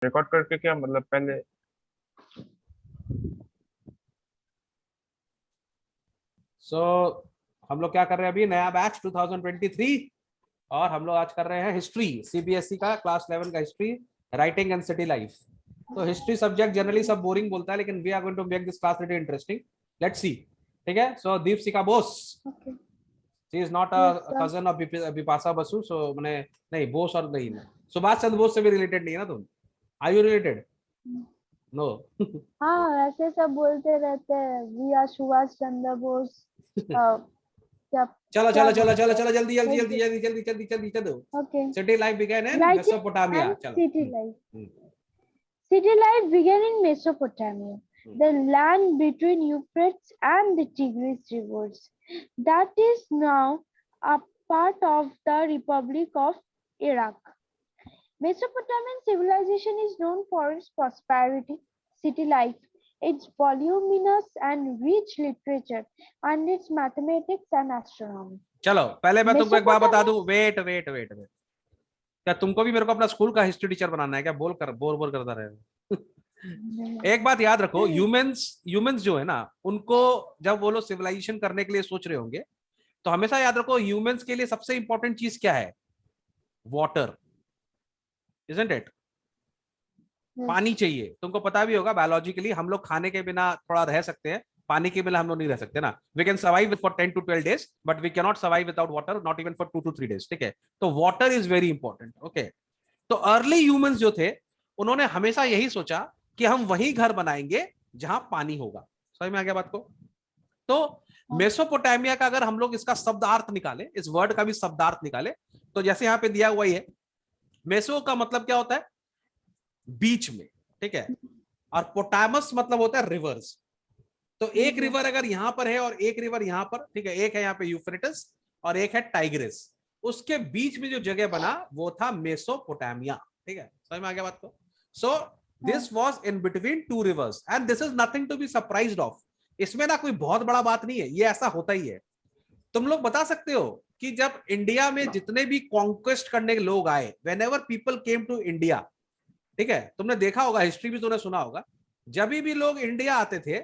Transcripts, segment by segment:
Record करके क्या मतलब पहले। सो हम लोग क्या कर रहे हैं अभी, नया बैच 2023, और हम लोग आज कर रहे हैं हिस्ट्री, सीबीएसई का क्लास 11 का history, writing and city life. तो हिस्ट्री सब्जेक्ट जनरली सब बोरिंग बोलता है, लेकिन we are going to make this class little interesting. Let's see. ठीक है, so Deepshikha Bose, Okay. She is not Yes, a sir. Cousin of Bipasha Basu, so मैंने नहीं बोस और नहीं, सुभाष चंद्र बोस से भी रिलेटेड नहीं है ना तुम? Are you related? नो। हाँ, ऐसे सब बोलते रहते हैं, वी आर सुभाष चंद्र बोस। क्या चलो क्या चलो चलो बोलते चलो हैं? चलो जल्दी जल्दी Like जल्दी जल्दी जल्दी जल्दी जल्दी चलो। okay. City life begin in Writing Mesopotamia. and चलो। city life. City life began in Mesopotamia, the land between Euphrates and the Tigris rivers, that is now a part of the Republic of Iraq. Mesopotamian civilization is known for its prosperity, city life, its voluminous and rich literature, and its mathematics and astronomy. चलो पहले मैं तुमको एक बात बता Mesopotamia. दूं, wait wait wait wait, क्या तुमको भी मेरे को अपना स्कूल का हिस्ट्री टीचर बनाना है क्या? बोर बोर करता रहे। एक बात याद रखो, ह्यूमंस ह्यूमंस जो है ना, उनको जब वो लोग सिविलाइजेशन करने के लिए सोच रहे होंगे, तो हमेशा याद रखो ह्यूमंस के लिए सबसे इंपॉर्टेंट चीज क्या है? Water, isn't it? पानी चाहिए। तुमको पता भी होगा बायोलॉजिकली हम लोग खाने के बिना थोड़ा रह सकते हैं, पानी के बिना हम लोग नहीं रह सकते ना। We can survive for 10 to 12 days, but we can not survive without water, not even for 2 to 3 days। ठीक है, तो water is very important. Okay, तो अर्ली ह्यूमंस जो थे, उन्होंने हमेशा यही सोचा कि हम वही घर बनाएंगे जहां पानी होगा। समझ में आ गया बात को? तो मेसोपोटामिया का अगर हम लोग इसका शब्दार्थ निकाले, इस वर्ड का भी शब्दार्थ निकाले, तो जैसे यहां पे दिया हुआ ही है, मेसो का मतलब क्या होता है? बीच में। ठीक है, और पोटामस मतलब होता है रिवर्स। तो एक रिवर अगर यहां पर है और एक रिवर यहां पर, ठीक है, एक है यहां पे यूफ्रेटिस और एक है टाइग्रिस, उसके बीच में जो जगह बना वो था मेसोपोटामिया। ठीक है, समझ में आ गया बात को? So this was in between two rivers and this is nothing to be surprised of. इसमें ना कोई बहुत बड़ा बात नहीं है, ये ऐसा होता ही है। तुम लोग बता सकते हो कि जब इंडिया में जितने भी कॉन्क्वेस्ट करने के लोग आए, whenever people came to India, ठीक है, तुमने देखा होगा, हिस्ट्री भी तुमने सुना होगा, जब भी लोग इंडिया आते थे,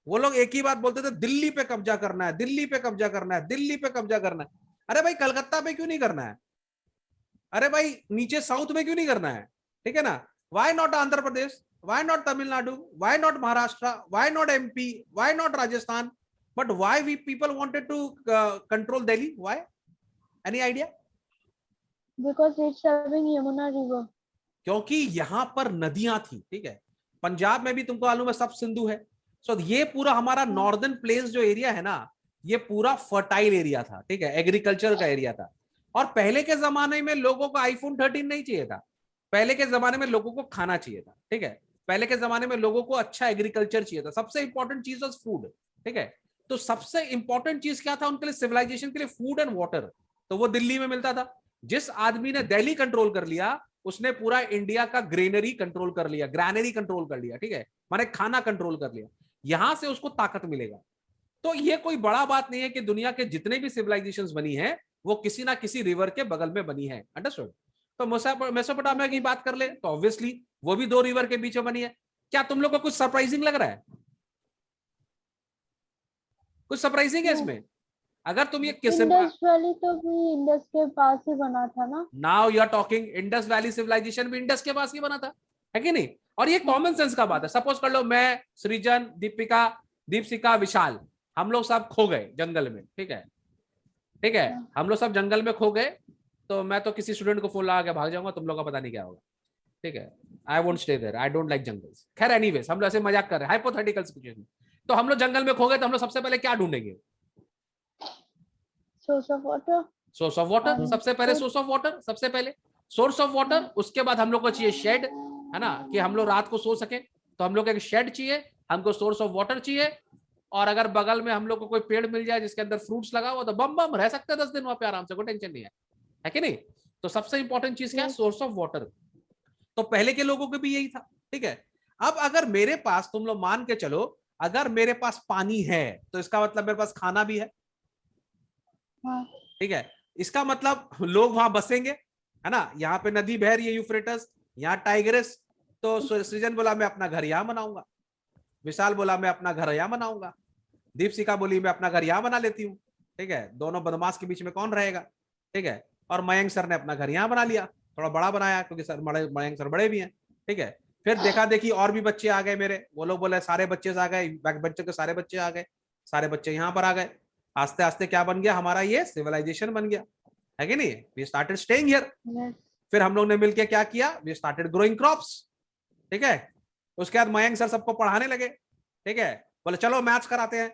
वो लोग एक ही बात बोलते थे, दिल्ली पे कब्जा करना है, दिल्ली पे कब्जा करना है, दिल्ली पे कब्जा करना है। अरे भाई कलकत्ता पे क्यों नहीं करना है? अरे भाई नीचे साउथ में क्यों नहीं करना है? ठीक है ना? Why not Andhra Pradesh, why not Tamil Nadu, why not Maharashtra, why not MP, why not Rajasthan, but why we people wanted to control Delhi? Why? Any idea? Because it's serving Yamuna River. क्योंकि यहां पर नदियां थी। ठीक है, पंजाब में भी तुमको मालूम है सब सिंधु है। सो ये पूरा हमारा नॉर्दर्न प्लेन्स जो एरिया है ना, ये पूरा फर्टाइल एरिया था। ठीक है, एग्रीकल्चर का एरिया था। और पहले के जमाने में लोगों को आईफोन 13 नहीं चाहिए था, पहले के जमाने में लोगों को खाना चाहिए था। ठीक है, पहले के जमाने में लोगों को अच्छा एग्रीकल्चर चाहिए था, सबसे इंपॉर्टेंट चीज वाज फूड। ठीक है, तो सबसे इंपॉर्टेंट चीज क्या था उनके लिए, सिविलाइजेशन के लिए? Food and water. तो वो दिल्ली में मिलता था। जिस आदमी ने दिल्ली कंट्रोल कर लिया, उसने पूरा इंडिया का ग्रेनरी कंट्रोल कर लिया, ग्रैनरी कंट्रोल कर लिया। ठीक है, माने खाना कंट्रोल कर लिया, यहां से उसको ताकत मिलेगा। तो ये कोई बड़ा बात नहीं है कि दुनिया के जितने भी सिविलाइजेशंस बनी है वो किसी ना किसी रिवर के बगल में बनी है। अंडरस्टूड? तो मेसोपोटामिया की बात कर ले तो ऑब्वियसली वो भी दो रिवर के बीच में बनी है। क्या तुम लोग को कुछ सरप्राइजिंग लग रहा है? कुछ सरप्राइजिंग है इसमें? अगर तुम ये इंडस वैली तो भी इंडस के पास ही बना था ना। Now you are talking, Indus valley civilisation भी इंडस के पास ही बना था, है कि नहीं? और ये कॉमन सेंस का बात है। सपोज कर लो मैं, सृजन, दीपिका, दीपशिखा, विशाल, हम लोग सब खो गए जंगल में। ठीक है, ठीक है, हम लोग सब जंगल में खो गए, तो मैं तो किसी स्टूडेंट को फोन लगा के भाग जाऊंगा, तुम लोग का पता नहीं क्या होगा। ठीक है, I won't stay there, I don't like jungles. खैर एनीवेज, हम लोग ऐसे मजाक कर रहे हैं, हाइपोथेटिकल सिचुएशन। तो हम लोग जंगल में खो गए, तो हम लोग सबसे पहले क्या ढूंढेंगे? Source of water. Source of water. सबसे पहले सोर्स ऑफ वाटर, सबसे पहले सोर्स ऑफ वाटर। उसके बाद हम लोग को चाहिए शेड, है ना, कि हम लोग रात को सो सके, तो हम लोग को एक शेड चाहिए, हमको सोर्स ऑफ वाटर चाहिए। और अगर बगल में हम लोग को कोई पेड़ मिल जाए जिसके अंदर फ्रूट्स लगा हुआ, तो बम बम रह सकते हैं 10 दिन वहां पे आराम से, कोई टेंशन नहीं है कि नहीं? तो सबसे इंपॉर्टेंट चीज क्या है? Source of water. तो पहले के लोगों को भी यही था। ठीक है, अब अगर मेरे पास, तुम लोग मान के चलो, अगर मेरे पास पानी है तो इसका मतलब मेरे पास खाना भी है। ठीक है, इसका मतलब लोग वहां बसेंगे, है ना? यहाँ पे नदी बह रही है यूफ्रेटस, यहाँ टाइग्रिस, तो सृजन बोला मैं अपना घर यहाँ बनाऊंगा, विशाल बोला मैं अपना घर यहाँ बनाऊंगा, दीपशिका बोली मैं अपना घर यहाँ बना लेती हूँ, ठीक है, दोनों बदमाश के बीच में कौन रहेगा, ठीक है, और मयंक सर ने अपना घर यहाँ बना लिया, थोड़ा बड़ा बनाया क्योंकि सर मयंक सर बड़े भी हैं, ठीक है। फिर देखा देखी और भी बच्चे आ गए मेरे, वो लोग बोले सारे बच्चे आ गए, बच्चे के सारे बच्चे आ गए, सारे बच्चे यहाँ पर आ गए, आस्ते आस्ते क्या बन गया हमारा, ये सिविलाइजेशन बन गया, है कि नहीं, वी स्टार्टेड स्टेइंग हियर। फिर हम लोग ने मिलकर क्या किया, वी स्टार्टेड ग्रोइंग क्रॉप्स, ठीक है। उसके बाद मयंक सर सबको पढ़ाने लगे, ठीक है, बोले चलो मैथ्स कराते हैं।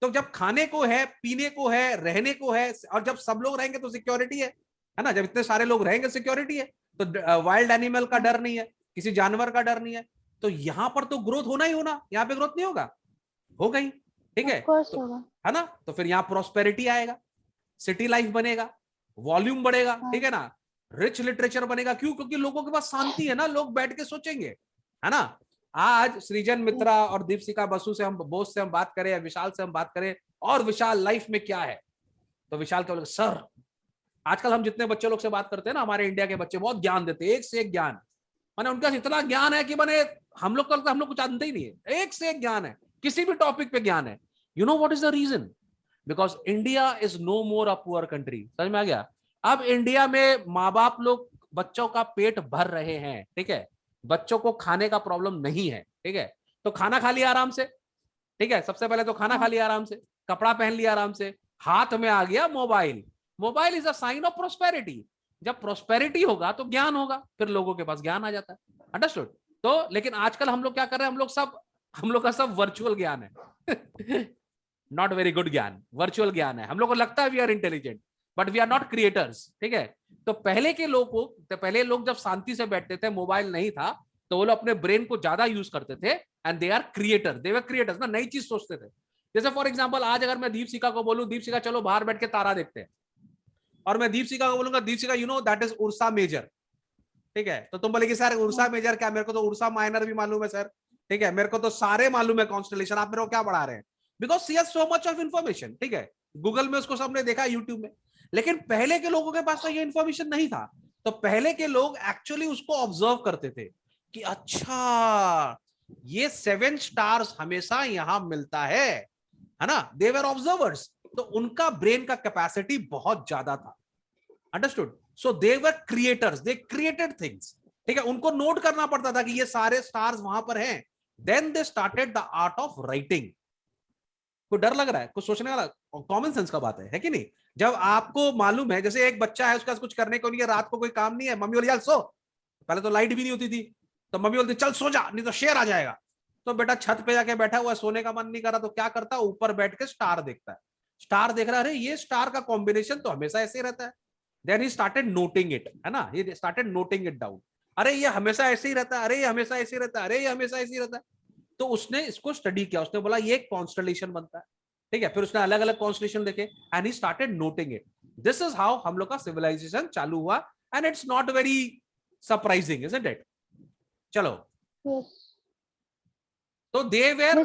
तो जब खाने को है, पीने को है, रहने को है, और जब सब लोग रहेंगे तो सिक्योरिटी है ना, जब इतने सारे लोग रहेंगे सिक्योरिटी है, तो वाइल्ड एनिमल का डर नहीं है, किसी जानवर का डर नहीं है, तो यहां पर तो ग्रोथ होना ही होना, यहाँ पे ग्रोथ नहीं होगा, हो गई, ठीक है, तो, है ना, तो फिर यहाँ प्रोस्पेरिटी आएगा, सिटी लाइफ बनेगा, वॉल्यूम बढ़ेगा, ठीक है ना, रिच लिटरेचर बनेगा, क्यों, क्योंकि लोगों के पास शांति है ना, लोग बैठ के सोचेंगे, है ना। आज सृजन मित्रा और दीपशिका बसु से हम, बोस से हम बात करें, विशाल से हम बात करें, और विशाल लाइफ में क्या है, तो विशाल क्या बोले, सर आजकल हम जितने बच्चे लोग से बात करते हैं ना, हमारे इंडिया के बच्चे बहुत ज्ञान देते हैं, एक से एक ज्ञान, माने उनका इतना ज्ञान है कि माने हम लोग का, हम लोग कुछ जानते ही नहीं है, एक से एक ज्ञान है, किसी भी टॉपिक पे ज्ञान है। You know what is the reason, because India is no more a poor country, समझ में आ गया। अब इंडिया में माँ बाप लोग बच्चों का पेट भर रहे हैं, ठीक है, बच्चों को खाने का प्रॉब्लम नहीं है, ठीक है, तो खाना खा लिया आराम से, ठीक है, सबसे पहले तो खाना खा लिया आराम से, कपड़ा पहन लिया आराम से, हाथ में आ गया mobile, mobile is a sign of prosperity, जब प्रोस्पेरिटी होगा तो ज्ञान होगा, फिर लोगों के पास ज्ञान आ जाता है, अंडरस्टूड। तो लेकिन आजकल हम लोग क्या कर रहे हैं, हम लोग का सब वर्चुअल ज्ञान है नॉट वेरी गुड ज्ञान, वर्चुअल ज्ञान है, हम लोग को लगता है we are intelligent but we are not creators, ठीक है। तो पहले के लोग को, तो पहले लोग जब शांति से बैठते थे, मोबाइल नहीं था, तो वो लोग अपने ब्रेन को ज्यादा यूज करते थे, and they are creator, they were creators ना, नई चीज सोचते थे। जैसे फॉर एग्जांपल आज अगर मैं दीपशिका को बोलूं, दीपशिका चलो बाहर बैठ के तारा देखते हैं, और मैं दीपशिका को बोलूंगा, Deepshikha you know that is Ursa Major, ठीक है, तो तुम बोलेगी सर उर्सा मेजर क्या, मेरे को तो उर्सा माइनर भी मालूम है सर, ठीक है, मेरे को तो सारे मालूम है कॉन्स्टलेशन, आप मेरे को क्या पढ़ा रहे हैं, because she has so much of information, ठीक है, गूगल में उसको सबने देखा, यूट्यूब में। लेकिन पहले के लोगों के पास तो ये इन्फॉर्मेशन नहीं था, तो पहले के लोग एक्चुअली उसको ऑब्जर्व करते थे कि अच्छा ये 7 स्टार्स हमेशा यहां मिलता है ना, दे वर ऑब्जर्वर्स, तो उनका ब्रेन का कैपेसिटी बहुत ज्यादा था, understood. So they were creators, they created things, ठीक है, उनको नोट करना पड़ता था कि ये सारे स्टार्स वहां पर हैं, then they started the art of writing. कोई डर लग रहा है, कुछ सोचने वाला, कॉमन सेंस का बात है कि नहीं। जब आपको मालूम है, जैसे एक बच्चा है, उसका कुछ करने को नहीं है, रात को कोई काम नहीं है, मम्मी बोली चल सो, पहले तो लाइट भी नहीं होती थी, तो मम्मी बोलती चल सो जा नहीं तो शेर आ जाएगा, तो बेटा छत पे जाके बैठा हुआ, सोने का मन नहीं कर रहा, तो क्या करता है, ऊपर बैठ के स्टार देखता है, स्टार देख रहा है, अरे ये स्टार का कॉम्बिनेशन तो हमेशा ऐसे ही रहता है, then he started noting it, है ना, he started noting it down, अरे ये हमेशा ऐसे ही रहता है, अरे ये हमेशा ऐसे ही रहता है, अरे ये हमेशा ऐसे ही रहता है, तो उसने इसको स्टडी किया, उसने बोला ये एक कॉन्स्टलेशन बनता है, ठीक है, फिर उसने अलग अलग कॉन्स्टलेशन देखे, and he started noting it, this is how हम लोग का सिविलाइजेशन चालू हुआ, and it's not very surprising, isn't it. चलो, तो दे वेर,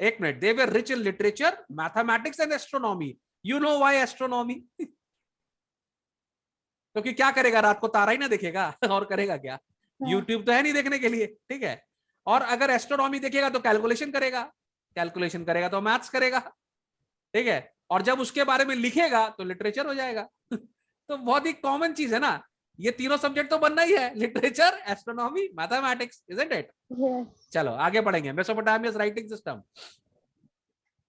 एक minute, they were rich in literature, mathematics and astronomy. You know why astronomy, क्योंकि क्या करेगा, रात को तारा ही ना देखेगा और करेगा क्या, यूट्यूब तो है नहीं देखने के लिए, ठीक है, और अगर एस्ट्रोनॉमी देखेगा तो कैलकुलेशन करेगा, कैलकुलेशन करेगा तो मैथ्स करेगा, ठीक है, और जब उसके बारे में लिखेगा तो लिटरेचर हो जाएगा तो बहुत ही कॉमन चीज है ना, ये तीनों सब्जेक्ट तो बनना ही है, literature, astronomy, mathematics, isn't it. चलो आगे बढ़ेंगे। Mesopotamia's writing system,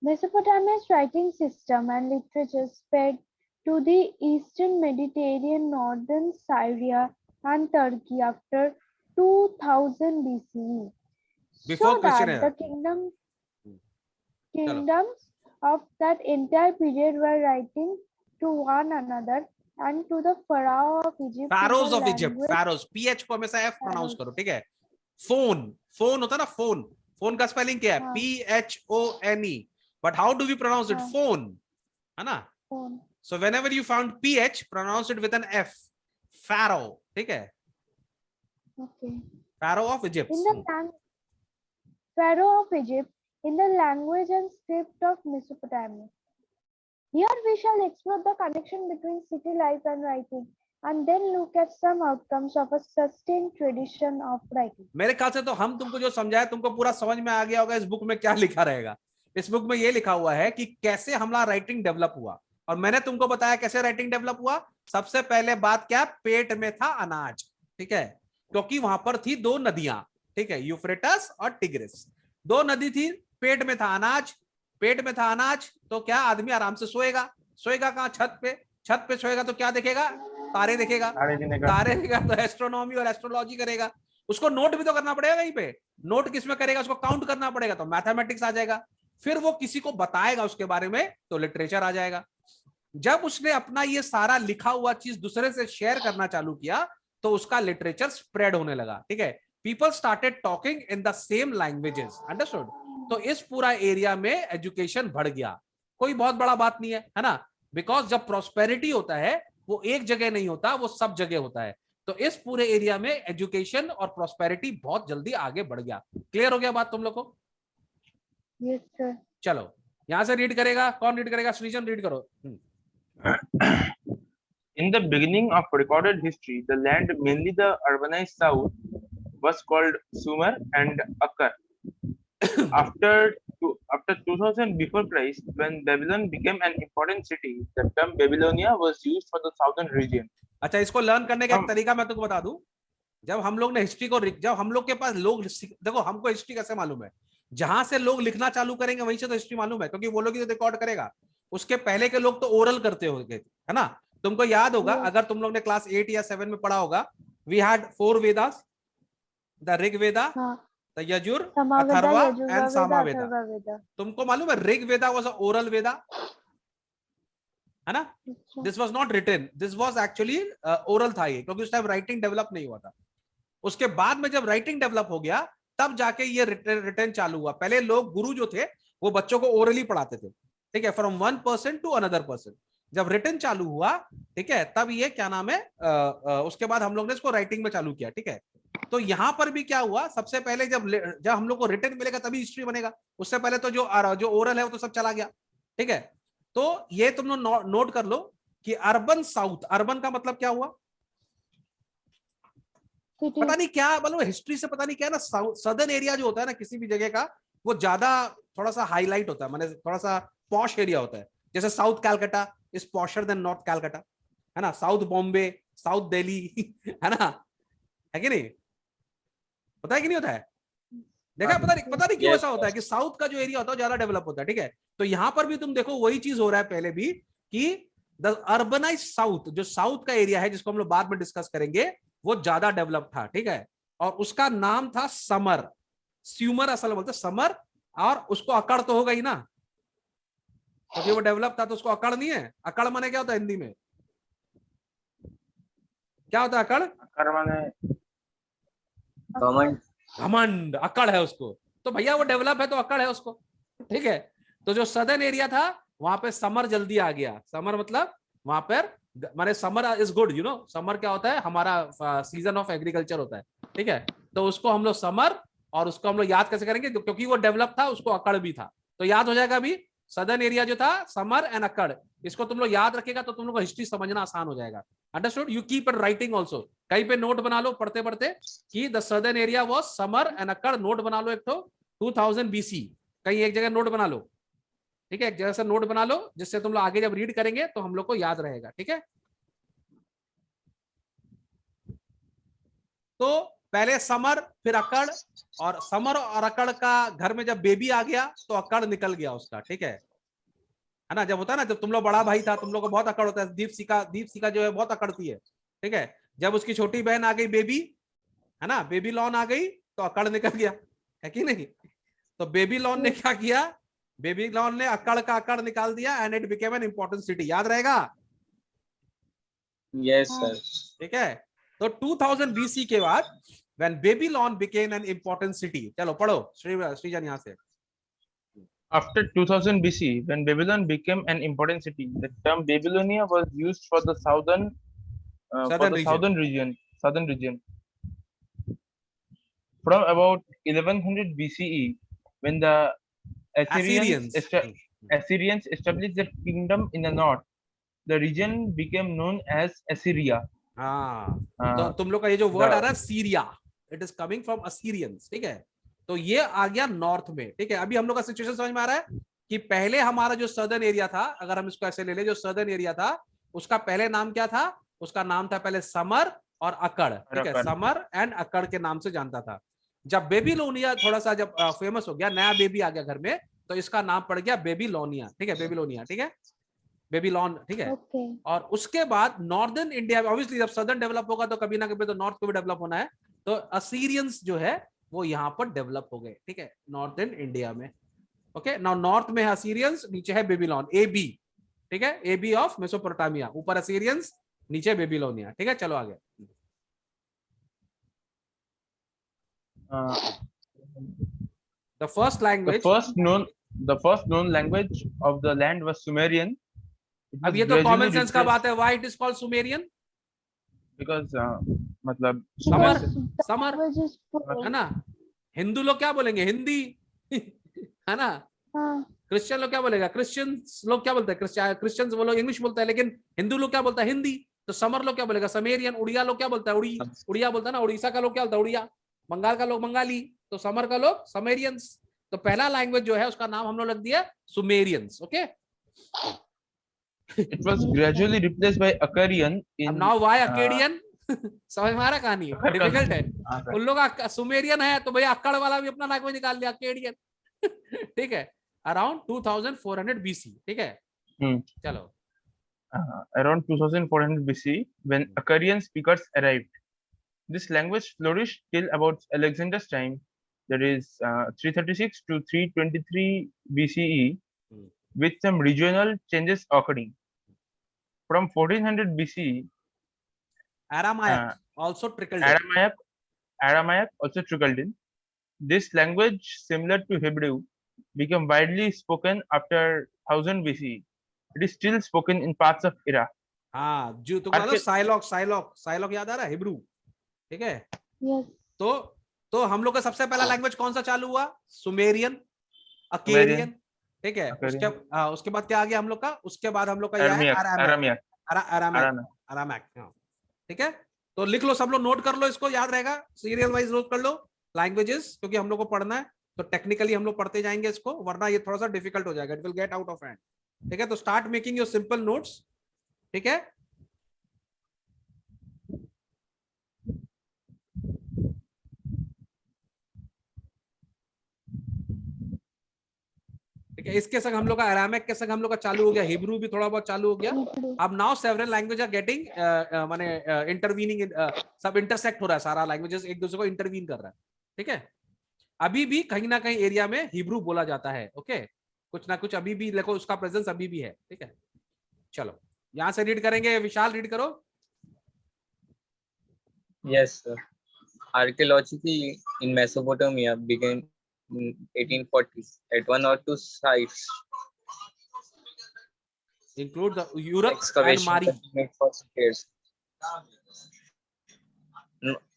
Mesopotamia's writing system and literature spread to the eastern Mediterranean, northern Syria and Turkey after 2000 BCE. Before So Christian that era. the kingdoms of that entire period were writing to one another and to the Pharaoh of Egypt. Pharaohs of Egypt, pharaohs, ph को हमेशा f pronounce करो, ठीक है। Phone, phone होता है ना, phone, phone का spelling क्या है, PHONE, but how do we pronounce it, phone, है ना, so whenever you found ph, pronounce it with an f, pharaoh, ठीक है, okay, pharaoh of Egypt, in the Pharaoh of Egypt, in the language and script of Mesopotamia. Here we shall explore the connection between city life and writing and then look at some outcomes of a sustained tradition of writing. मेरे ख्याल से तो हम तुमको जो समझाया तुमको पूरा समझ में आ गया होगा इस बुक में क्या लिखा रहेगा। इस बुक में ये लिखा हुआ है कि कैसे हमारा राइटिंग डेवलप हुआ, और मैंने तुमको बताया कैसे राइटिंग डेवलप हुआ। सबसे पहले बात क्या, पेट में था अनाज, ठीक है, क्योंकि वहां पर थी दो नदियां, ठीक है, यूफ्रेटस और टिग्रिस, दो नदी थी, पेट में था अनाज, पेट में था अनाज, तो क्या आदमी आराम से सोएगा, सोएगा कहाँ, छत पे, छत पे सोएगा तो क्या देखेगा, तारे देखेगा, तारे देखेगा तो एस्ट्रोनॉमी और एस्ट्रोलॉजी करेगा, उसको नोट भी तो करना पड़ेगा कहीं पे, नोट किसमें करेगा, उसको काउंट करना पड़ेगा, तो मैथमेटिक्स आ जाएगा, फिर वो किसी को बताएगा उसके बारे में तो लिटरेचर आ जाएगा। जब उसने अपना ये सारा लिखा हुआ चीज दूसरे से शेयर करना चालू किया तो उसका लिटरेचर स्प्रेड होने लगा, ठीक है, people started talking in the same languages, understood. तो इस पूरा एरिया में एजुकेशन बढ़ गया, कोई बहुत बड़ा बात नहीं है ना, बिकॉज जब प्रॉस्पेरिटी होता है वो एक जगह नहीं होता, वो सब जगह होता है। तो इस पूरे एरिया में एजुकेशन और प्रॉस्पेरिटी बहुत जल्दी आगे बढ़ गया। क्लियर हो गया बात तुम लोग को? Yes, sir. चलो यहां से रीड करेगा, कौन रीड करेगा, सृजन रीड करो। In the beginning of recorded history, the land, mainly the urbanized south, was called Sumer and Akkar. After 2000 before Christ, when Babylon became an important city, the term Babylonia was used for the southern region. अच्छा, इसको learn करने का एक तरीका मैं तुमको बता दूं। जब हम लोग ने हिस्ट्री को, जब हम लोग के पास लोग, देखो हमको हिस्ट्री कैसे मालूम है, जहां से लोग लिखना चालू करेंगे वहीं से तो हिस्ट्री मालूम है, क्योंकि वो लोग ही तो रिकॉर्ड करेगा। उसके पहले के लोग तो ओरल करते होंगे, है ना। तुमको याद होगा, अगर तुम लोग ने क्लास 8 या 7 में पढ़ा होगा, we had 4 Vedas, the Rig Veda, the Yajur, Atharva and Samaveda. तुमको मालूम है Rig Veda was a oral Veda, है ना। This was not written, this was actually oral था ये, क्योंकि उस टाइम राइटिंग डेवलप नहीं हुआ था। उसके बाद में जब राइटिंग डेवलप हो गया तब जाके ये रिटर्न चालू हुआ। पहले लोग, गुरु जो थे वो बच्चों को ओरली पढ़ाते थे, ठीक है, from one person to another person. जब रिटर्न चालू हुआ, ठीक है, तब ये क्या नाम है, उसके बाद हम लोग ने इसको राइटिंग में चालू किया, ठीक है। तो यहां पर भी क्या हुआ, सबसे पहले जब हम लोग को रिटर्न मिलेगा तभी हिस्ट्री बनेगा, उससे पहले तो जो ओरल है वो तो सब चला गया, ठीक है। तो ये तुम लोग नोट कर लो कि अर्बन साउथ, अर्बन का मतलब क्या हुआ, पता नहीं क्या, मतलब हिस्ट्री से पता नहीं क्या ना, सदर्न एरिया जो होता है ना किसी भी जगह का, वो ज्यादा थोड़ा सा हाईलाइट होता है, माने थोड़ा सा पॉश एरिया होता है। जैसे south Calcutta is posher than north Calcutta, है ना, साउथ बॉम्बे, साउथ दिल्ली, है ना, है कि नहीं, पता है कि नहीं होता है, देखा, पता नहीं क्यों ऐसा होता है कि साउथ का जो एरिया होता है ज्यादा डेवलप होता है, ठीक है। तो यहां पर भी तुम देखो वही चीज हो रहा है पहले भी, कि द अर्बनाइज साउथ, जो साउथ का एरिया है जिसको हम लोग बाद में डिस्कस करेंगे, वो ज्यादा डेवलप था, ठीक है। और उसका नाम था समर, स्यूमर असल बोलते समर, और उसको अकड़ तो होगा ही ना, क्योंकि वो डेवलप था, तो उसको अकड़ नहीं है। अकड़ माने क्या होता है हिंदी में, क्या होता है अकड़? अकड़ माने घमंड, घमंड, अकड़ है उसको, तो भैया वो डेवलप है तो अकड़ है उसको, ठीक है। तो जो सदर्न एरिया था वहां पे समर जल्दी आ गया। समर मतलब वहां पर, माने summer is good, you know, summer क्या होता है, हमारा सीजन ऑफ एग्रीकल्चर होता है, ठीक है। तो उसको हम लोग समर, और उसको हम लोग याद कैसे करेंगे, क्योंकि वो डेवलप था, उसको अकड़ भी था, तो याद हो जाएगा अभी। सदर्न एरिया जो था समर एंड अकड़, इसको तुम लोग याद रखेगा तो तुम लोग को हिस्ट्री समझना आसान हो जाएगा। Understood, you keep it writing also, कहीं पे नोट बना लो पढ़ते पढ़ते कि the southern area was summer and अकड़, नोट बना लो एक तो 2000 BC, कहीं एक जगह नोट बना लो, ठीक है, एक जगह से नोट बना लो, जिससे तुम लोग आगे जब रीड करेंगे तो हम लोग को याद रहेगा, ठीक है। तो पहले समर फिर अकड़, और समर और अकड़ का घर में जब बेबी आ गया तो अकड़ निकल गया उसका, ठीक है ना। जब होता है ना, जब तुम लोग बड़ा भाई था, तुम लोग को बहुत अकड़ होता है, दीपशिका जो है बहुत अकड़ती है, ठीक है। जब उसकी छोटी बहन आ गई बेबी, है ना, बेबी लॉन आ गई तो अकड़ निकल गया, है कि नहीं। तो बेबी लॉन ने क्या किया, बेबी लॉन ने अकड़ का अकड़ निकाल दिया, and it became an important city, याद रहेगा। यस सर, ठीक है। तो 2000 BC के बाद when Babylon became an important city, चलो पढ़ो श्रीजन यहाँ से। After 2000 BC, when Babylon became an important city, the term Babylonia was used for the southern region. From about 1100 BCE, when the Assyrians established their kingdom in the north, the region became known as Assyria. हाँ, तो हाँ, तुम लोग का ये जो word the- आ रहा है Syria, it is coming from Assyrians, ठीक है। तो ये आ गया नॉर्थ में, ठीक है। अभी हम लोग का सिचुएशन समझ में आ रहा है कि पहले हमारा जो सदर्न एरिया था, अगर हम इसको ऐसे ले ले, जो सदर्न एरिया था उसका पहले नाम क्या था? उसका नाम था पहले समर और अकड़, ठीक है। अकड़। समर एंड अकड़ के नाम से जानता था। जब बेबीलोनिया थोड़ा सा जब फेमस हो गया, नया बेबी आ गया घर में, तो इसका नाम पड़ गया बेबीलोनिया, ठीक है, बेबीलोनिया, ठीक है, बेबीलोन, ठीक है। Okay. और उसके बाद नॉर्दर्न इंडिया में ऑब्वियसली जब सदर्न डेवलप होगा तो कभी ना कभी तो नॉर्थ को भी डेवलप होना है, तो असीरियंस जो है वो यहाँ पर डेवलप हो गए, ठीक है, नॉर्दर्न इंडिया में। ओके, नाउ नॉर्थ में है असीरियंस, नीचे है बेबीलोन, ए बी, ठीक है, ए बी ऑफ मेसोपोटामिया, ऊपर असीरियंस, नीचे बेबीलोनिया, ठीक है। चलो आगे। uh, the first the language, first known language of the land was Sumerian. It अब was ये तो gradually कॉमन सेंस का replaced बात है, why it is called Sumerian? because मतलब summer, Because the summer, language is है full. ना। हिंदू लोग क्या बोलेंगे? हिंदी है ना। हाँ, क्रिश्चियन लोग क्या बोलेगा? क्रिश्चियंस लोग क्या बोलते हैं? क्रिश्चियंस वो लोग इंग्लिश बोलता है, लेकिन हिंदू लोग क्या बोलता है? हिंदी। तो समर लोग क्या बोलेगा? समेरियन। उड़िया लोग क्या बोलता है? उड़िया बोलता है ना। उड़ीसा का लोग क्या बोलता है? उड़िया। बंगाल का लोग बंगाली, तो समर का लोग समेरियंस। तो पहला लैंग्वेज जो है उसका नाम हम लोग लग दिया Sumerians. Okay, it was gradually replaced by Akkadian अब in नाउ व्हाई अकेडियन? समझ में आ रहा कहानी? अक्कड़ का- डिफिकल्ट है। हाँ, sir. उन लोग सुमेरियन है तो भैया अक्कड़ वाला भी अपना लैंग्वेज निकाल लिया, अकेडियन। ठीक है, अराउंड 2400 BC, ठीक है। Hmm. चलो, Around 2400 BC, when Akkadian speakers arrived, this language flourished till about Alexander's time, that is 336 to 323 BCE, Hmm. with some regional changes occurring. From 1400 BCE, Aramaic also trickled in. Aramaic also trickled in. This language, similar to Hebrew, became widely spoken after 1000 BCE. It is still spoken in parts of Iraq. हाँ, जो तुमको याद है Arche- Psylocke, Psylocke याद आ रहा है? Hebrew, ठीक है। yes. तो हम लोग का सबसे पहला लैंग्वेज कौन सा चालू हुआ? सुमेरियन, अकेडियन, ठीक है। Akkadian. उसके बाद क्या आ गया हम लोग का? उसके बाद हम लोग का यह है Aramaic. अरामैक, हाँ, ठीक है। तो लिख लो, सब लोग नोट कर लो, इसको याद रहेगा, सीरियल वाइज नोट कर लो लैंग्वेजेस, क्योंकि हम लोग को पढ़ना है। तो टेक्निकली हम लोग पढ़ते जाएंगे इसको, वरना ये थोड़ा सा डिफिकल्ट हो जाएगा, it will get out of hand, ठीक है। तो start making your simple notes, ठीक है। ठीक है, इसके संग हम लोग का अरामिक के संग हम लोग का चालू हो गया, हिब्रू भी थोड़ा बहुत चालू हो गया। Hebrew. अब now several language are getting माने इंटरवीनिंग, सब इंटरसेक्ट हो रहा है, सारा लैंग्वेजेस एक दूसरे को इंटरवीन कर रहा है, ठीक है। अभी भी कहीं ना कहीं एरिया में हिब्रू बोला जाता है, ओके, कुछ ना कुछ अभी भी देखो, उसका प्रेजेंस अभी भी है, ठीक है। चलो यहां से रीड करेंगे, विशाल रीड करो। Yes, sir. Archaeology in Mesopotamia began in 1840s at one or two sites. Include the Europe and Excavation मारी। continued for years.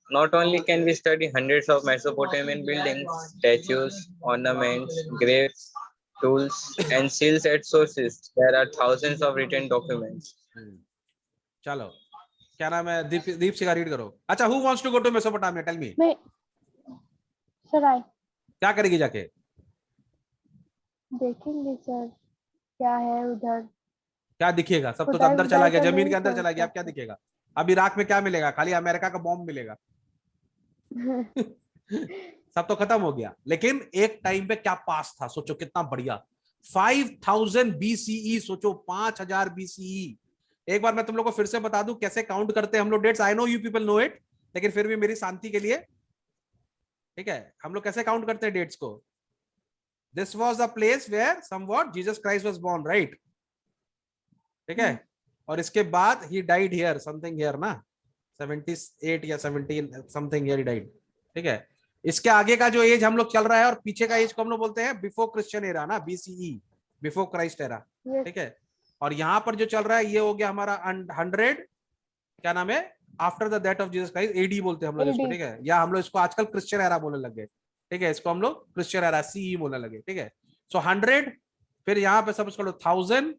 Not only can we study hundreds of Mesopotamian buildings, statues, ornaments, graves, tools, and seals at sources, there are thousands of written documents. चलो, क्या नाम है? दीप सिका read करो। अच्छा, who wants to go to Mesopotamia? Tell me. मैं sir आए क्या करेगी जाके? देखेंगे सर क्या है उधर। क्या दिखेगा? सब तो खुदाई अंदर चला उदाई गया, का जमीन नहीं के अंदर चला गया, अब क्या सोचता। दिखेगा? अब इराक में क्या मिलेगा? खाली अमेरिका का बॉम्ब मिलेगा। सब तो खत्म हो गया। लेकिन एक टाइम पे क्या पास था, सोचो कितना बढ़िया। 5000 BCE, सोचो 5000 BCE। एक बार मैं तुम लोग को फिर से बता दूं कैसे काउंट करते हैं हम लोग dates. I know you people know it, लेकिन फिर भी मेरी शांति के लिए, ठीक है, हम लोग कैसे काउंट करते हैं डेट्स को। This was the place where somewhat Jesus Christ was born, right, ठीक है। और इसके बाद ही डाइड हियर, समथिंग हियर ना, 78 या 17 समथिंग हियर ही डाइड, ठीक है। इसके आगे का जो एज हम लोग चल रहा है और पीछे का एज को हम लोग बोलते हैं बिफोर क्रिश्चियन एरा ना, BCE, before Christ era, Yes. ठीक है। और यहाँ पर जो चल रहा है ये हो गया हमारा 100, क्या नाम है, after the death of Jesus Christ, AD बोलते हैं हम लोग इसको, AD. ठीक है। या हम लोग इसको आजकल क्रिश्चियन एरा बोलने लग गए, ठीक है। इसको हम लोग क्रिश्चियन एरा CE बोलने लगे, ठीक है। सो 100, फिर यहाँ पे सब उसको 1000,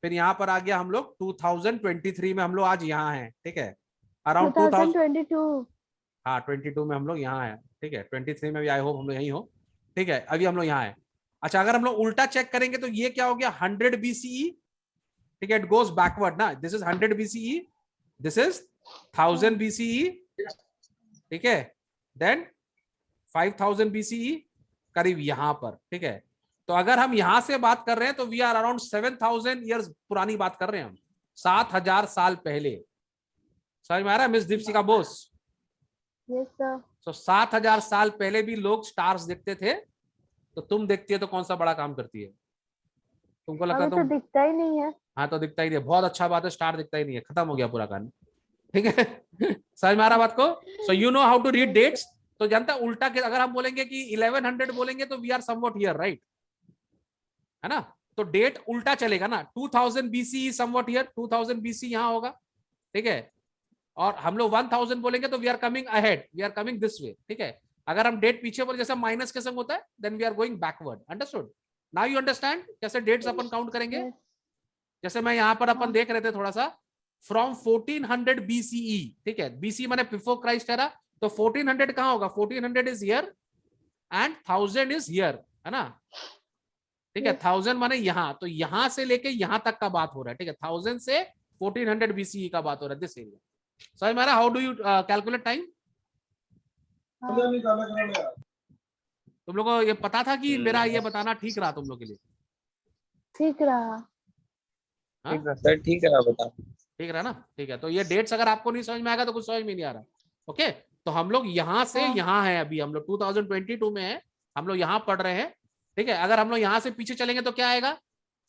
फिर यहाँ पर आ गया हम लोग 2023 में हम लोग आज यहाँ हैं, ठीक है। अराउंड 2000। 2022। हाँ 22 में हम लोग यहाँ है, ठीक है। 23 में भी आई होप हम लोग यहीं हो, ठीक है। अभी हम लोग यहाँ है। अच्छा, अगर हम लोग उल्टा चेक करेंगे तो ये क्या हो गया, 100 BCE, ठीक है। इट गोज बैकवर्ड ना, this is 100 BCE, this is 1000 BCE, ठीक है। देन 5000 BCE करीब यहाँ पर, ठीक है। तो अगर हम यहां से बात कर रहे हैं तो वी आर अराउंड 7000 ईयर्स पुरानी बात कर रहे हैं हम, 7000 साल पहले। समझ में आ रहा है miss Deepshikha Bose? Yes sir. तो 7000 साल पहले भी लोग स्टार्स देखते थे, तो तुम देखती है तो कौन सा बड़ा काम करती है? तुमको लगता अभी तो तुम, दिखता ही नहीं है। हाँ तो दिखता ही नहीं है, बहुत अच्छा बात है, स्टार दिखता ही नहीं है, खत्म हो गया पूरा काम, ठीक है। समझ में आ रहा बात को? So you know how to read dates. तो जानता है उल्टा के अगर हम बोलेंगे कि 1100 बोलेंगे तो we are somewhat here, right, है ना। तो डेट उल्टा चलेगा ना, 2000 BCE समवॉट हियर, 2000 BC यहाँ होगा, ठीक है। और हम लोग 1000 बोलेंगे तो we are coming ahead, we are coming this way, ठीक है। अगर हम डेट पीछे बोले जैसे माइनस के संग होता है, then we are going backward. Understood? Now you understand कैसे डेट्स अपन काउंट करेंगे? Yes. जैसे मैं यहाँ पर अपन हाँ। देख रहे थे थोड़ा सा, फ्रॉम 1400 BCE, ठीक है। BC माने बिफोर क्राइस्ट एरा, तो 1400 कहाँ होगा? 1400 is here and 1000 is here, है ना, ठीक है। 1000 माने यहाँ, तो यहाँ से लेके यहाँ तक का बात हो रहा है, ठीक है। 1000 से 1400 BCE का बात हो रहा है, दिस एरिया। समझ में आ रहा? How do you calculate time? तुम लोगों को ये पता था कि मेरा ये बताना ठीक रहा तुम लोग के लिए? ठीक रहा। हाँ? सर ठीक है, बता। ठीक रहा ना, ठीक है। तो ये डेट्स अगर आपको नहीं समझ में आएगा तो कुछ समझ में नहीं आ रहा, ओके। तो हम लोग यहाँ से हाँ। यहाँ है, अभी हम लोग 2022 में है, हम लोग यहाँ पढ़ रहे हैं, ठीक है। अगर हम लोग यहाँ से पीछे चलेंगे तो क्या आएगा?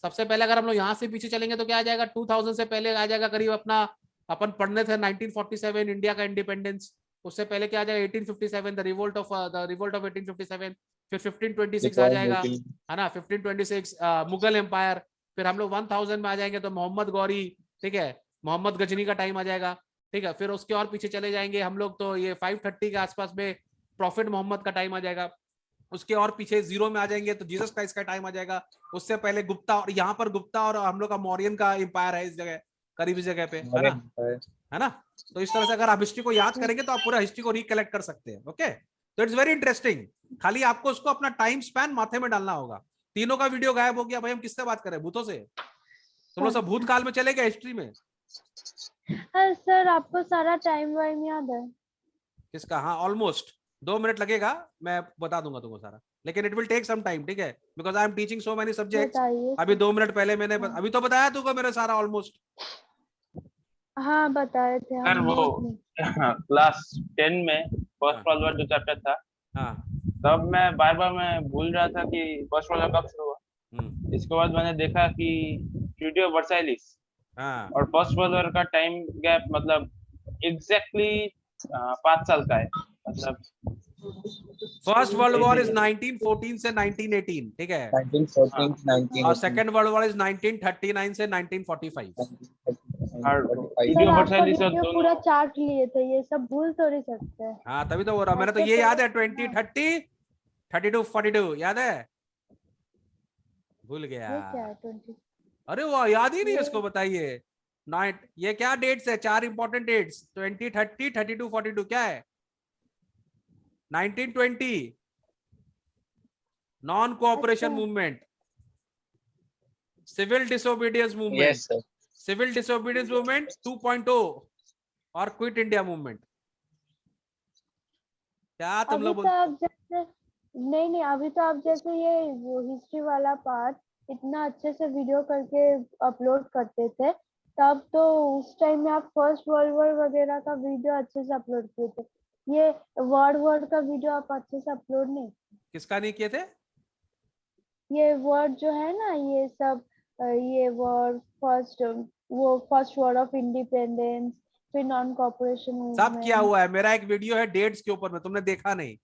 सबसे पहले अगर हम लोग यहाँ से पीछे चलेंगे तो क्या आ जाएगा? 2000 से पहले आ जाएगा करीब अपना, अपन पढ़ने थे 1947 इंडिया का इंडिपेंडेंस। उससे पहले क्या आ जाएगा? 1857 द रिवोल्ट ऑफ 1857। फिर 1526 आ जाएगा, है ना, 1526 मुगल एम्पायर। फिर हम लोग 1000 में आ जाएंगे तो मोहम्मद गौरी, ठीक है, मोहम्मद गजनी का टाइम आ जाएगा, ठीक है। फिर उसके और पीछे चले जाएंगे हम लोग तो ये 530 के आसपास में प्रॉफिट मोहम्मद का टाइम आ जाएगा। उसके और पीछे जीरो में आ जाएंगे तो जीसस क्राइस्ट का टाइम आ जाएगा। उससे पहले गुप्ता, और यहाँ पर गुप्ता और हम लोग का मौर्यन का एम्पायर है इस जगह, करीब इस जगह पे, है ना, है ना। तो इस तरह से अगर आप हिस्ट्री को याद करेंगे तो आप पूरा हिस्ट्री को रिकलेक्ट कर सकते हैं, ओके। तो इट्स वेरी इंटरेस्टिंग, खाली आपको उसको अपना टाइम स्पैन माथे में डालना होगा। तीनों का वीडियो गायब हो गया भाई, हम किससे बात करें? भूतों से? तुम लोग सब भूतकाल में चले गए हिस्ट्री में? सर आपको सारा टाइम वाइम याद है? किसका? हाँ ऑलमोस्ट 2 मिनट लगेगा, मैं बता दूंगा तुमको सारा, लेकिन it will take some time, ठीक है, because I am teaching so many subjects. बताइए। अभी 2 मिनट पहले मैंने हाँ। अभी तो बताया तुमको मेरा सारा ऑलमोस्ट। हाँ बताए थे सर हम वो note में। क्लास 10 में फर्स्ट हाँ। वर्ल्ड वार जो चैप्टर था, हाँ। तब मैं बार बार मैं भूल रहा था कि फर्स्ट वर्ल्ड वार कब शुरू हुआ। इसके बाद मैंने देखा कि ट्रीटी ऑफ वर्साइलिस हाँ। और फर्स्ट वर्ल्ड वॉर का टाइम गैप मतलब एग्जैक्टली 5 साल का है, मतलब फर्स्ट वर्ल्ड वॉर इज 1914 से 1918, ठीक है, 1914 और सेकेंड वर्ल्ड वॉर इज 1939 से 1945। और सर ट्रीटी ऑफ आपका वर्साइलिस और वीडियो पूरा चार्ट लिए थे, ये सब भूल तो नहीं सकते हैं। हाँ तभी तो हो रहा, मैंने तो ये याद है 20, 30, 32, 42 याद है, भूल गया। ये क्या है 20? अरे वो याद ही नहीं है इसको, बताइए। नाइट, ये क्या डेट्स है? 4 इंपॉर्टेंट डेट्स, 20, 30, 32, 42 क्या है? 1920 non cooperation movement, civil disobedience movement, yes sir. Civil disobedience movement 2.0 और क्विट इंडिया मूवमेंट। क्या तुम अभी लोग तो आप जैसे नहीं, अभी तो आप जैसे ये हिस्ट्री वाला पार्ट इतना अच्छे से वीडियो करके अपलोड करते थे, तब तो उस टाइम में आप फर्स्ट वर्ल्ड वॉर वगैरह का वीडियो अच्छे से अपलोड किए थे। ये वर्ड का वीडियो आप अच्छे से अपलोड नहीं। किसका नहीं किए थे? ये वर्ड जो है ना, ये सब ये word first word of independence, फिर नॉन कॉपरेशन सब किया मूवमेंट। हुआ है। मेरा एक वीडियो है डेट्स के ऊपर में, तुमने देखा नहीं।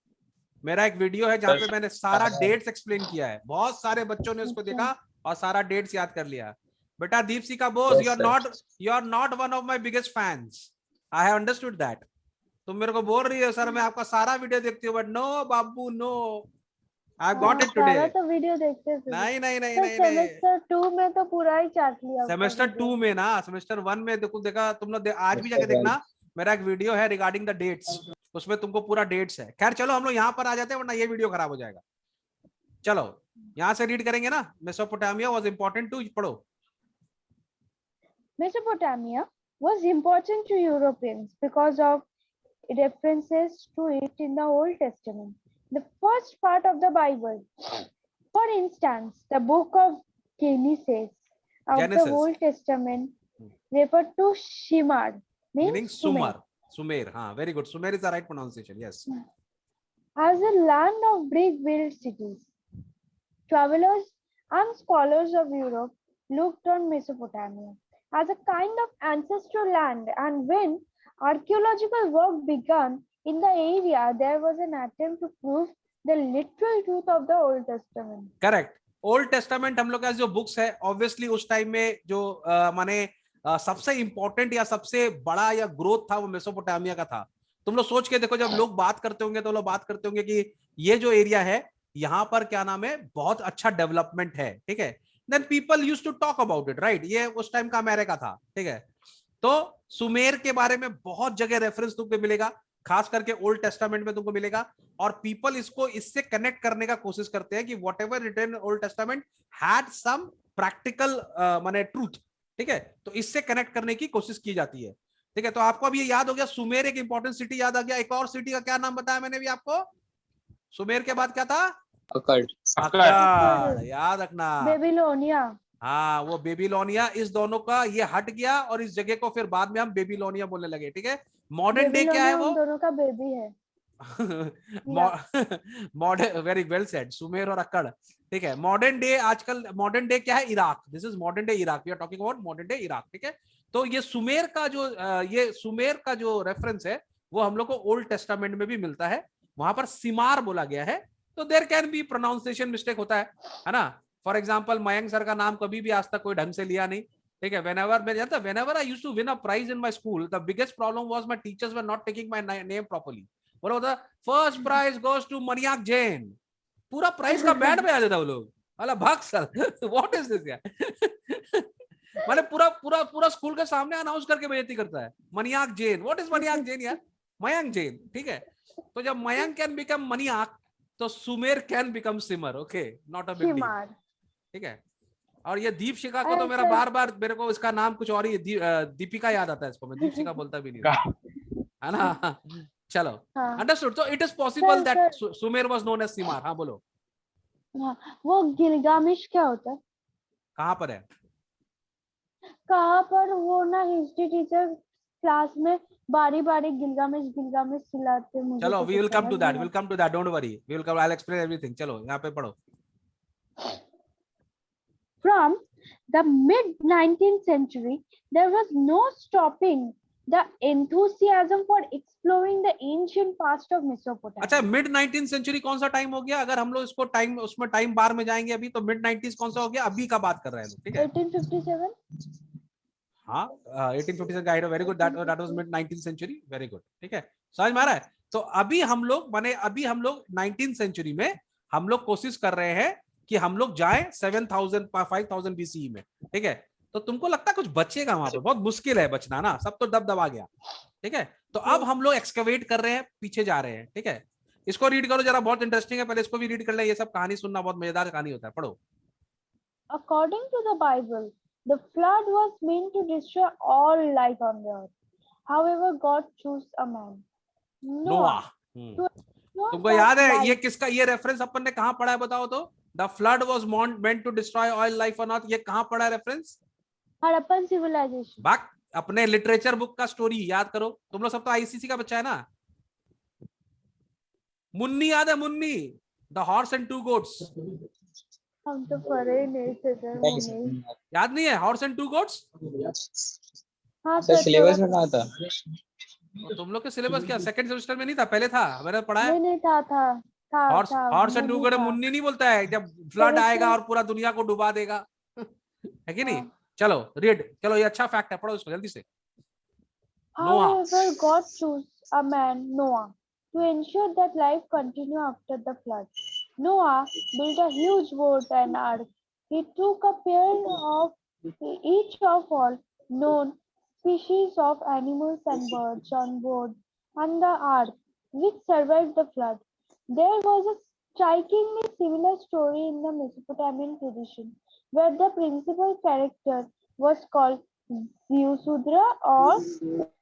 मेरा एक वीडियो है जहाँ पे मैंने सारा डेट्स एक्सप्लेन किया है, बहुत सारे बच्चों ने उसको अच्छा। देखा और सारा डेट्स याद कर लिया। बेटा Deepshikha Bose, Yes, you are not one of my biggest fans, I have understood that. तुम मेरे को बोल रही हो सर मैं आपका सारा वीडियो देखती हूँ, बट नो बाबू no, I got it today. सारा तो वीडियो देखते थे। नहीं नहीं नहीं सर नहीं नहीं, सेमेस्टर 2 में तो पूरा ही चाट लिया आपका सेमेस्टर वीडियो। 2 में ना, सेमेस्टर 1 में देखो, देखा तुम लोग आज भी जाके देखना, मेरा एक वीडियो है रिगार्डिंग द डेट्स, उसमें तुमको पूरा डेट्स है। खैर चलो हम लोग यहाँ पर आ जाते हैं वरना ये वीडियो खराब हो जाएगा। चलो यहाँ से रीड करेंगे ना, मेसोपोटामिया वाज इंपॉर्टेंट टू, पढ़ो। Mesopotamia was important to Europeans because of references to it in the Old Testament, the first part of the Bible. For instance, the book of Genesis of Genesis. the Old Testament referred to Shimar, Meaning means Sumer, Sumer, हाँ, very good. Sumer is the right pronunciation. Yes. as a land of brick-built cities. Travelers and scholars of Europe looked on Mesopotamia as a kind of ancestral land, and when archaeological work began in the area, there was an attempt to prove the literal truth of the Old Testament. Correct. Old testament हम लोग का जो books है, obviously उस time में जो माने सबसे इंपॉर्टेंट या सबसे बड़ा या ग्रोथ था वो मेसोपोटामिया का था। तुम लोग सोच के देखो, जब लोग बात करते होंगे तो लोग बात करते होंगे कि ये जो एरिया है यहाँ पर क्या नाम है, बहुत अच्छा डेवलपमेंट है, ठीक है। Then people used to talk about it, right. ये उस टाइम का अमेरिका था, ठीक है। तो सुमेर के बारे में बहुत जगह रेफरेंस तुमको मिलेगा, खास करके ओल्ड टेस्टामेंट में तुमको मिलेगा, और पीपल इसको इससे कनेक्ट करने का कोशिश करते हैं कि whatever written Old Testament had some practical माने ट्रूथ, ठीक है। तो इससे कनेक्ट करने की कोशिश की जाती है, ठीक है। तो आपको अब ये याद हो गया, सुमेर एक इंपॉर्टेंट सिटी याद आ गया। एक और सिटी का क्या नाम बताया मैंने भी आपको, सुमेर के बाद क्या था? Akkad. अक्कड़, याद रखना। बेबीलोनिया, हाँ, वो बेबीलोनिया, इस दोनों का ये हट गया और इस जगह को फिर बाद में हम बेबीलोनिया बोलने लगे, ठीक है। मॉडर्न डे क्या है वो? उन दोनों का बेबी है। Modern, very well said, Sumer और अक्कड़, ठीक है। मॉडर्न डे, आजकल मॉडर्न डे क्या है? Iraq. This is modern day Iraq, we are talking about modern day Iraq, ठीक है। तो ये सुमेर का जो रेफरेंस है वो हम लोग को ओल्ड टेस्टामेंट में भी मिलता है, वहां पर सिमार बोला गया है। तो there can be pronunciation mistake होता है ना। फॉर एग्जांपल मयंक सर का नाम कभी भी आज तक कोई ढंग से लिया नहीं, ठीक है। whenever I used to win a prize in my school, the biggest problem was my teachers were not taking my name properly. बोलो होता, first prize goes to Maniyak Jain, पूरा प्राइज का बैंड में आ जाता वो लोग, अला भाग सर, व्हाट इज दिस यार। मैंने पूरा स्कूल के सामने अनाउंस करके बेइज्जती करता है, मनियाक जैन, व्हाट इज मनियाक जैन यार, मयंक जैन, ठीक है। तो जब मयंक कैन बिकम मनियाक, तो Sumer can become Simar, okay, not a big deal, ठीक है। और ये दीपशिखा को तो मेरा बार बार मेरे को इसका नाम कुछ और ही दीपिका याद आता है, इसको मैं दीपशिखा बोलता भी नहीं, है ना। चलो, अंडरस्टूड। तो it is possible that Sumer was known as Simar. हाँ बोलो। वो गिलगामेश क्या होता है? कहाँ पर है? कहाँ पर? वो ना हिस्ट्री टीचर क्लास में बारी बारी गिलगामेश चिल्लाते हैं। चलो, we will come to that, don't worry, we will come, I will explain everything. चलो यहाँ पे पढ़ो। From the mid-19th century, there was no stopping the enthusiasm for exploring the ancient past of Mesopotamia. अच्छा, mid 19th century कौन सा time हो गया? अगर हम लोग इसको टाइम उसमें टाइम बार में जाएंगे अभी, तो मिड 90s कौन सा हो गया? अभी का बात कर रहे हैं, ठीक है। 1857. हाँ, 1857 का, very good, that was mid 19th century, very good, ठीक है। समझ में आ रहा है? तो अभी हम लोग 19th सेंचुरी में हम लोग कोशिश कर रहे हैं कि हम लोग जाएं 7000 5000 BCE में, ठीक है। तो तुमको लगता है कुछ बचेगा वहां पे? बहुत मुश्किल है बचना ना, सब तो दबा गया, ठीक है। तो अब हम लोग एक्सकवेट कर रहे हैं, पीछे जा रहे हैं, ठीक है। इसको रीड करो जरा, बहुत इंटरेस्टिंग है, पहले इसको भी रीड कर ले। ये सब कहानी सुनना बहुत मजेदार कहानी होता है, पढ़ो। According to the Bible, the flood was meant to destroy all life on the earth. However, God chose a man, Noah. तुमको याद है ये किसका, ये रेफरेंस अपन ने कहाँ पढ़ा है बताओ तो? The flood was meant to destroy all life on earth, ये कहाँ पढ़ा है रेफरेंस? हड़प्पन सिविलाइजेशन। बाक, अपने लिटरेचर बुक का स्टोरी याद करो, तुम लोग सब तो आईसीसी का बच्चा है ना। मुन्नी याद है? Munni, the horse and to goats. हम तो पढ़े ही नहीं थे सर, याद नहीं है हॉर्स एंड टू गोट्स? हाँ सर, सिलेबस में कहाँ था? तुम लोग के सिलेबस क्या सेकंड सेमेस्टर में नहीं था? पहले था, मैंने पढ़ा है। नहीं था। Horse and to goats. Munni नहीं बोलता है जब फ्लड आएगा और पूरा दुनिया को डुबा देगा, है कि नहीं? चलो रीड, चलो ये अच्छा फैक्ट है, पढ़ो इसको जल्दी से। However, God chose a man, Noah, to ensure that life continue after the flood. Noah built a huge boat and ark. He took a pair of each of all known species of animals and birds on board on the ark, which survived the flood. There was a strikingly similar story in the Mesopotamian tradition, where the principal character was called Ziusudra or